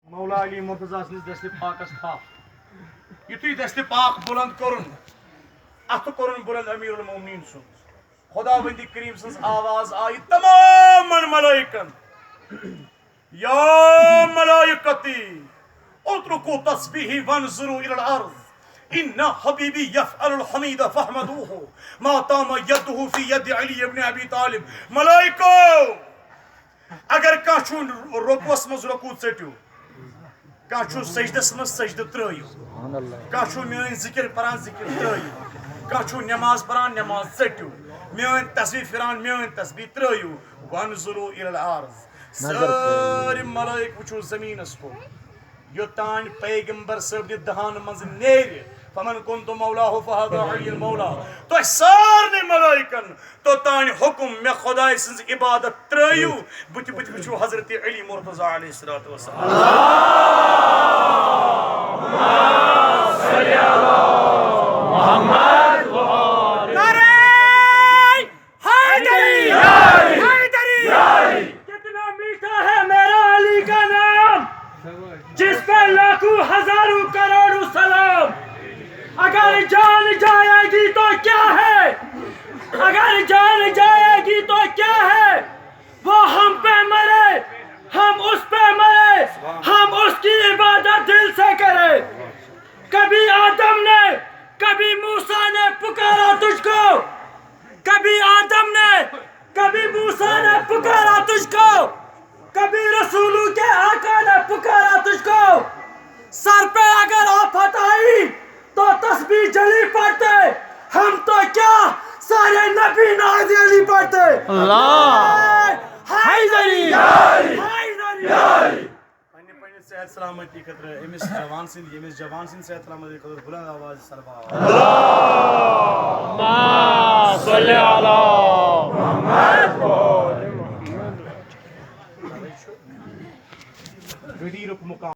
مولا علی مرتضی سنس دست پاکس تھپ یتھی دست پاک بلند کورن اتھ کورن بلند امیر المومنین سن خدا بندی کریم سنس آواز آئی تمام ملائکن یا ملائکتی اترکوا تسبیحی وانظروا الى الارض ان حبیبی یفعل الحمید فاحمدوه ما تام یده فی ید علی ابن ابی طالب ملائکو اگر کانچو رکوس مز رکو ژٹو کانچو سجدس مز سجدہ ترٲیِو کانچو میٲنۍ ذکر پران ذکر ترٲیِو کانچو نماز پران نماز ژٹِو میٲنۍ تسبیح پھران میٲنۍ تسبیح ترٲیِو وانظروا الى الارض سٲری ملائک وٕچھو زمینس کُن یوٚتانۍ پیغمبر صٲبنہِ دہان منٛز نیرِ فمن كنت مولاه فهذا علی المولا تۄہہِ سارنٕے ملائکن توٚتانۍ حکم مےٚ خۄداے سٕنٛز عبادت ترٲیِو بٕتھِ بٕتھِ وٕچھِو حضرت علی مرتضی علیہ الصلوۃ والسلام کتنا میٹھا ہے میرا علی کا نام جس پہ لاکھوں ہزاروں کروڑوں سلام اگر جان جائے گی تو کیا ہے اگر جان جائے گی تو کیا ہے وہ ہم پہ مرے ہم اس پہ مرے ہم اس کی عبادت دل سے کرے کبھی آدم نے کبھی موسیٰ نے پکارا تجھ کو کبھی آدم نے کبھی موسیٰ نے پکارا تجھ کو کبھی رسولوں کے آقا نے پکارا تجھ کو سر پہ اگر آفت آئی تو تسبیح جلی پڑھتے ہم تو کیا سارے نبی ناز علی پڑھتے حیدری پننہِ صحت سلامتی خٲطرٕ أمِس جوان سٕنٛدِ صحت سلامتی خٲطرٕ بُلند آواز سربراہ اللہم صلی علی محمد غدیرُک مقام